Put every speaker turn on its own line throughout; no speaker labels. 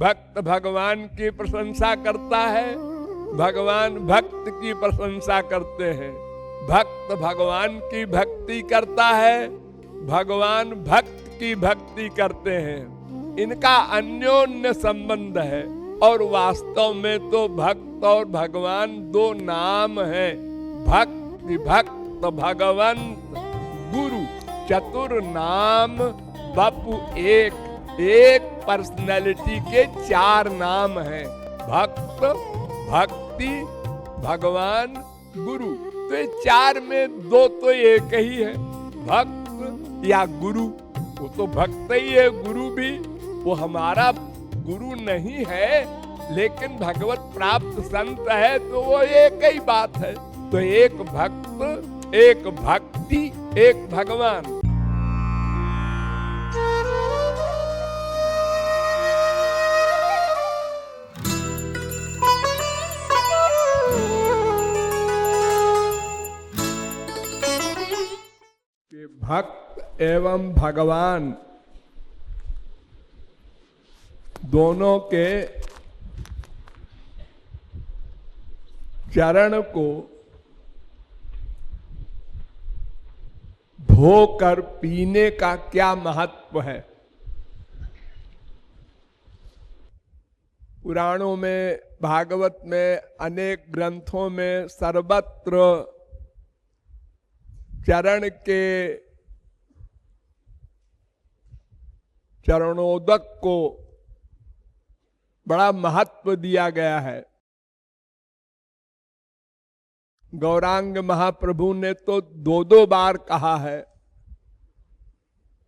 भक्त भगवान की प्रशंसा करता है, भगवान भक्त की प्रशंसा करते हैं। भक्त भगवान की भक्ति करता है, भगवान भक्त की भक्ति करते हैं। इनका अन्योन्य संबंध है। और वास्तव में तो भक्त और भगवान दो नाम हैं। भक्त विभक्त भगवंत गुरु चतुर नाम बपु एक पर्सनैलिटी के चार नाम हैं। भक्त, भक्ति, भगवान, गुरु। तो ये चार में दो तो एक ही है, भक्त या गुरु। वो तो भक्त ही है, गुरु भी। वो हमारा गुरु नहीं है, लेकिन भगवत प्राप्त संत है, तो वो एक ही बात है। तो एक भक्त, एक भक्ति, एक भगवान। भक्त एवं भगवान दोनों के चरण को धोकर पीने का क्या महत्व है। पुराणों में, भागवत में, अनेक ग्रंथों में सर्वत्र चरण के चरणोदक को बड़ा महत्व दिया गया है। गौरांग महाप्रभु ने तो दो बार कहा है,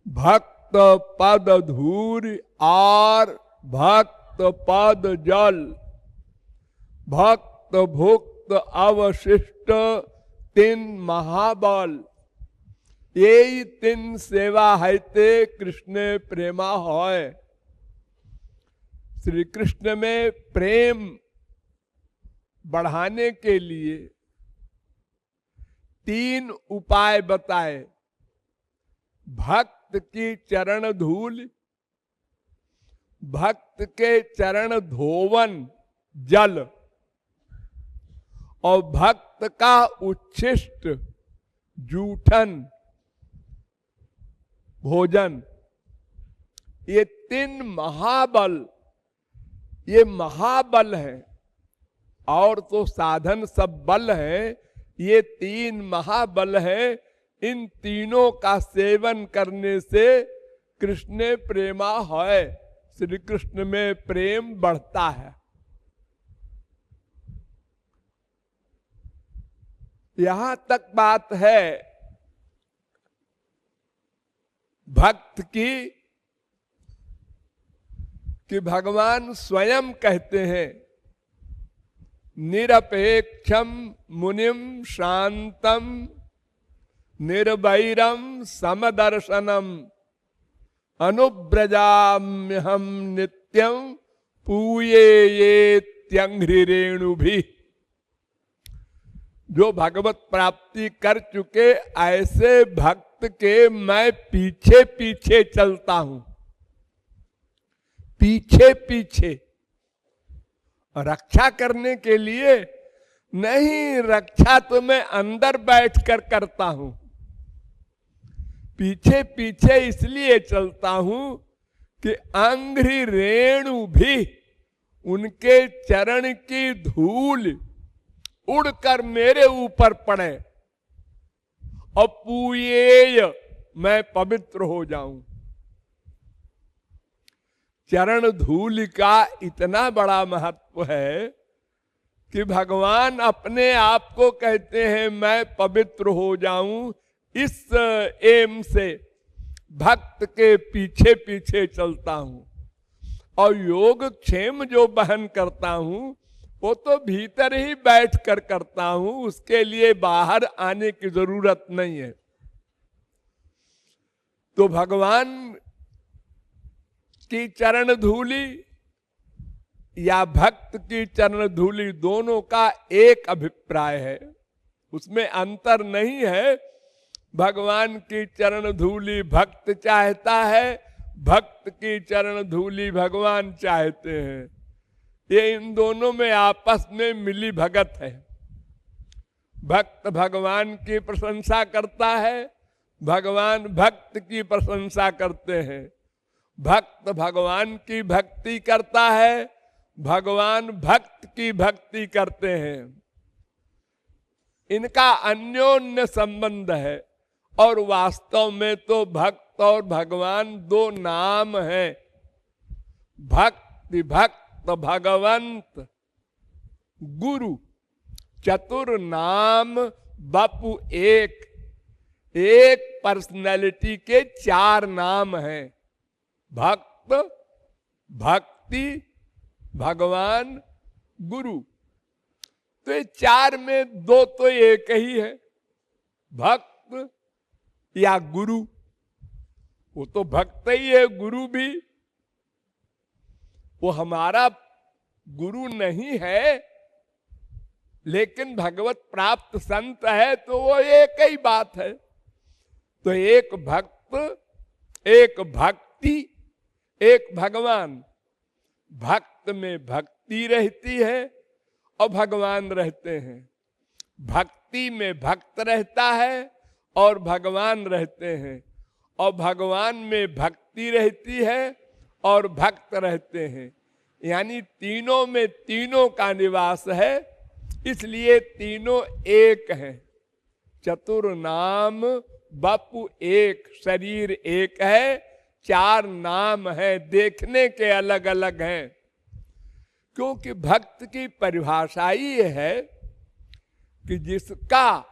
भक्त पद धूर और भक्त पद जल, भक्त भुक्त अवशिष्ट तीन महाबल। यही तीन सेवा है ते कृष्ण प्रेमा है। श्री कृष्ण में प्रेम बढ़ाने के लिए तीन उपाय बताए। भक्त की चरण धूल, भक्त के चरण धोवन जल, और भक्त का उच्छिष्ट जूठन भोजन। ये तीन महाबल, ये महाबल है। और तो साधन सब बल है, ये तीन महाबल है। इन तीनों का सेवन करने से कृष्ण प्रेमा है, श्री कृष्ण में प्रेम बढ़ता है। यहां तक बात है भक्त की कि भगवान स्वयं कहते हैं, निरपेक्षम मुनिम शांतम निर्वैरम समदर्शनम अनुब्रजाम्यहम नित्यम पूये ये त्यंघ्रि रेणु भी। जो भगवत प्राप्ति कर चुके ऐसे भक्त के मैं पीछे पीछे चलता हूं, पीछे पीछे। रक्षा करने के लिए नहीं, रक्षा तो मैं अंदर बैठकर करता हूं। पीछे पीछे इसलिए चलता हूं कि अंघ्रि रेणु भी, उनके चरण की धूल उड़कर मेरे ऊपर पड़े और पूयेय, मैं पवित्र हो जाऊं। चरण धूल का इतना बड़ा महत्व है कि भगवान अपने आप को कहते हैं मैं पवित्र हो जाऊं। इस एम से भक्त के पीछे पीछे चलता हूं। और योग क्षेम जो बहन करता हूं वो तो भीतर ही बैठ कर करता हूं, उसके लिए बाहर आने की जरूरत नहीं है। तो भगवान की चरण धूली या भक्त की चरण धूली, दोनों का एक अभिप्राय है, उसमें अंतर नहीं है। भगवान की चरण धूली भक्त चाहता है, भक्त की चरण धूली भगवान चाहते हैं। ये इन दोनों में आपस में मिली भगत है। भक्त भगवान की प्रशंसा करता है, भगवान भक्त की प्रशंसा करते हैं। भक्त भगवान की भक्ति करता है, भगवान भक्त की भक्ति करते हैं। इनका अन्योन्य संबंध है। और वास्तव में तो भक्त और भगवान दो नाम हैं। भक्ति भक्त भगवंत गुरु चतुर नाम बापू एक। एक पर्सनैलिटी के चार नाम हैं, भक्त भक्ति भगवान गुरु। तो ये चार में दो तो एक ही है, भक्त या गुरु। वो तो भक्त ही है, गुरु भी। वो हमारा गुरु नहीं है, लेकिन भगवत प्राप्त संत है, तो वो एक ही बात है। तो एक भक्त, एक भक्ति, एक भगवान। भक्त में भक्ति रहती है और भगवान रहते हैं। भक्ति में भक्त रहता है और भगवान रहते हैं। और भगवान में भक्ति रहती है और भक्त रहते हैं। यानी तीनों में तीनों का निवास है, इसलिए तीनों एक हैं। चतुर नाम बापू एक, शरीर एक है, चार नाम है, देखने के अलग अलग हैं। क्योंकि भक्त की परिभाषा ही है कि जिसका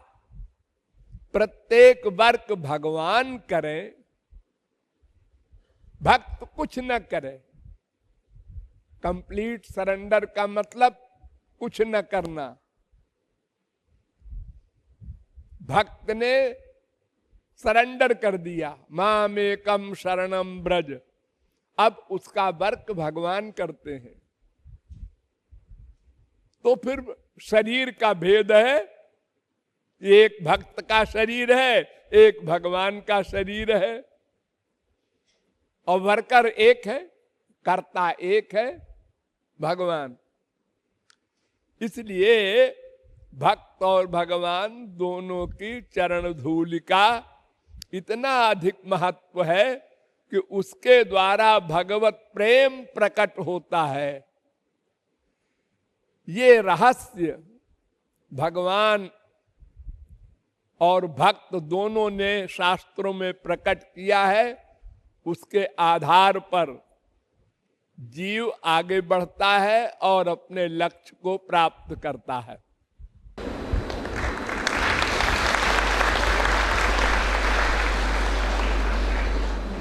प्रत्येक वर्ग भगवान करें, भक्त कुछ न करे। कंप्लीट सरेंडर का मतलब कुछ न करना। भक्त ने सरेंडर कर दिया, मामेकम शरणम ब्रज। अब उसका वर्क भगवान करते हैं। तो फिर शरीर का भेद है, एक भक्त का शरीर है, एक भगवान का शरीर है। और वर्कर एक है, कर्ता एक है, भगवान। इसलिए भक्त और भगवान दोनों की चरण धूलि का इतना अधिक महत्व है कि उसके द्वारा भगवत प्रेम प्रकट होता है। ये रहस्य भगवान और भक्त दोनों ने शास्त्रों में प्रकट किया है। उसके आधार पर जीव आगे बढ़ता है और अपने लक्ष्य को प्राप्त करता है।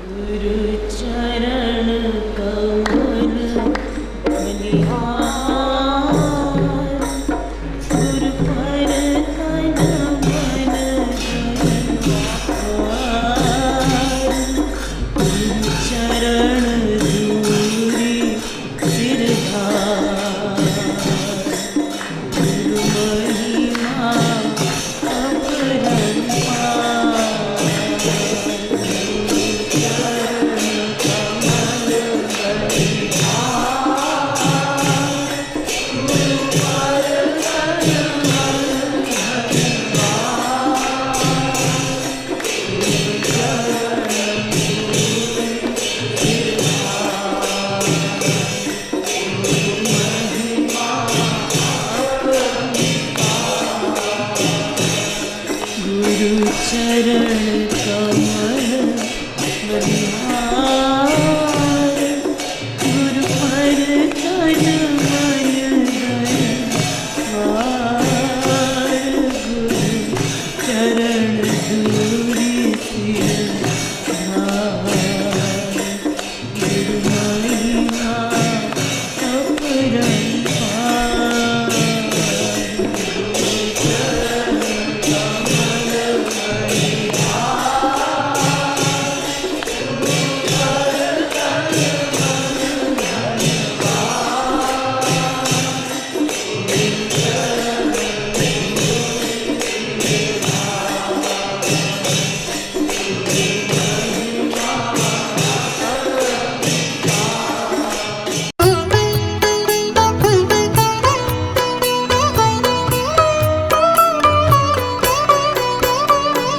गुरु चरण